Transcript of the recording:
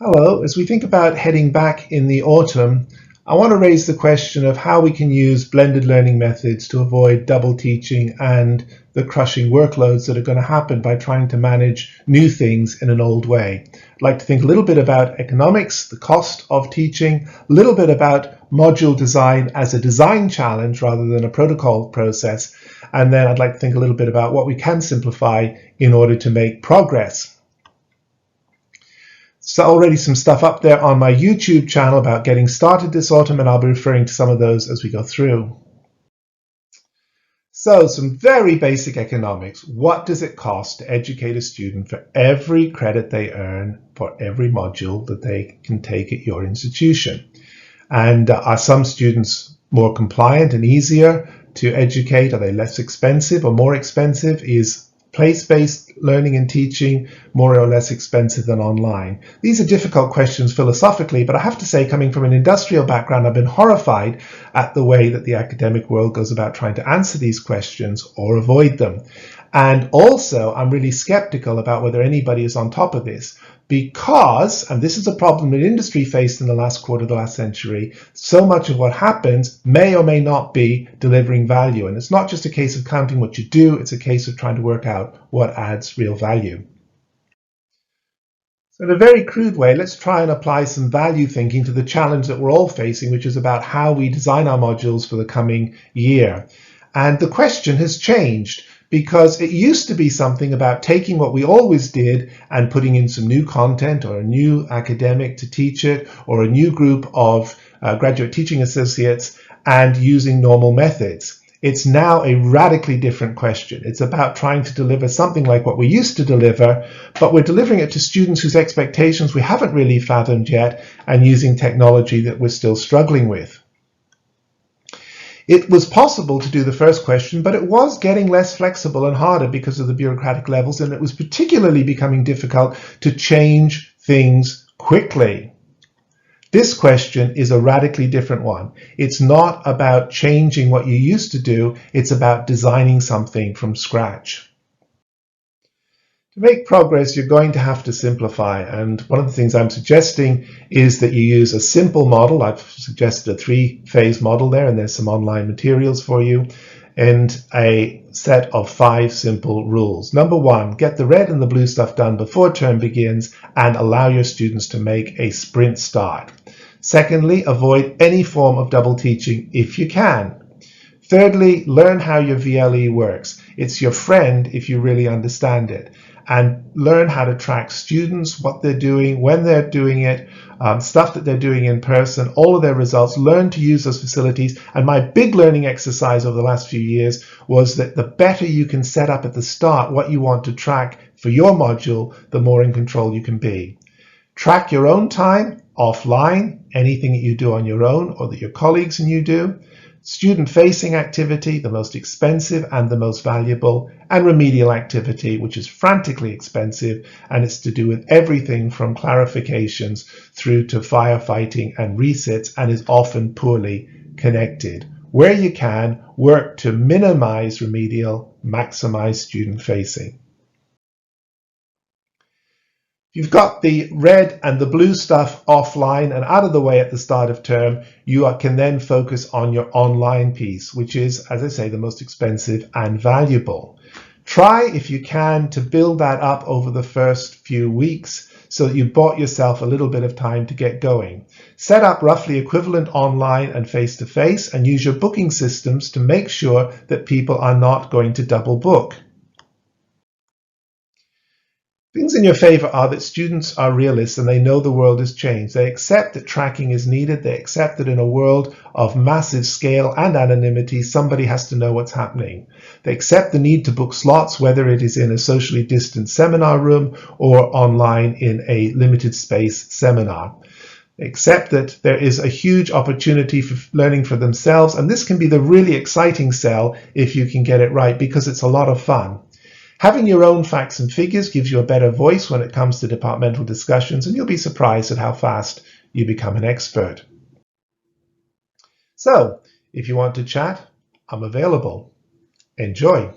Hello, as we think about heading back in the autumn, I want to raise the question of how we can use blended learning methods to avoid double teaching and the crushing workloads that are going to happen by trying to manage new things in an old way. I'd like to think a little bit about economics, the cost of teaching, a little bit about module design as a design challenge rather than a protocol process, and then I'd like to think a little bit about what we can simplify in order to make progress. So already some stuff up there on my YouTube channel about getting started this autumn, and I'll be referring to some of those as we go through. So some very basic economics. What does it cost to educate a student for every credit they earn for every module that they can take at your institution? And are some students more compliant and easier to educate? Are they less expensive or more expensive? Is place-based learning and teaching more or less expensive than online? These are difficult questions philosophically, but I have to say, coming from an industrial background, I've been horrified at the way that the academic world goes about trying to answer these questions or avoid them. And also, I'm really skeptical about whether anybody is on top of this because, and this is a problem that industry faced in the last quarter of the last century, so much of what happens may or may not be delivering value. And it's not just a case of counting what you do, it's a case of trying to work out what adds real value. So in a very crude way, let's try and apply some value thinking to the challenge that we're all facing, which is about how we design our modules for the coming year. And the question has changed, because it used to be something about taking what we always did and putting in some new content or a new academic to teach it or a new group of graduate teaching associates and using normal methods. It's now a radically different question. It's about trying to deliver something like what we used to deliver, but we're delivering it to students whose expectations we haven't really fathomed yet and using technology that we're still struggling with. It was possible to do the first question, but it was getting less flexible and harder because of the bureaucratic levels, and it was particularly becoming difficult to change things quickly. This question is a radically different one. It's not about changing what you used to do, it's about designing something from scratch. To make progress, you're going to have to simplify, and one of the things I'm suggesting is that you use a simple model. I've suggested a three-phase model there, and there's some online materials for you, and a set of 5 simple rules. Number 1, get the red and the blue stuff done before term begins and allow your students to make a sprint start. Secondly, avoid any form of double teaching if you can. Thirdly, learn how your VLE works. It's your friend if you really understand it. And learn how to track students, what they're doing, when they're doing it, stuff that they're doing in person, all of their results. Learn to use those facilities. And my big learning exercise over the last few years was that the better you can set up at the start what you want to track for your module, the more in control you can be. Track your own time offline, anything that you do on your own or that your colleagues and you do. Student-facing activity, the most expensive and the most valuable, and remedial activity, which is frantically expensive, and it's to do with everything from clarifications through to firefighting and resits, and is often poorly connected. Where you can, work to minimize remedial, maximize student-facing. You've got the red and the blue stuff offline and out of the way at the start of term. You can then focus on your online piece, which is, as I say, the most expensive and valuable. Try, if you can, to build that up over the first few weeks so that you bought yourself a little bit of time to get going. Set up roughly equivalent online and face-to-face and use your booking systems to make sure that people are not going to double book. Things in your favor are that students are realists and they know the world has changed. They accept that tracking is needed. They accept that in a world of massive scale and anonymity, somebody has to know what's happening. They accept the need to book slots, whether it is in a socially distant seminar room or online in a limited space seminar. They accept that there is a huge opportunity for learning for themselves, and this can be the really exciting sell if you can get it right, because it's a lot of fun. Having your own facts and figures gives you a better voice when it comes to departmental discussions, and you'll be surprised at how fast you become an expert. So, if you want to chat, I'm available. Enjoy.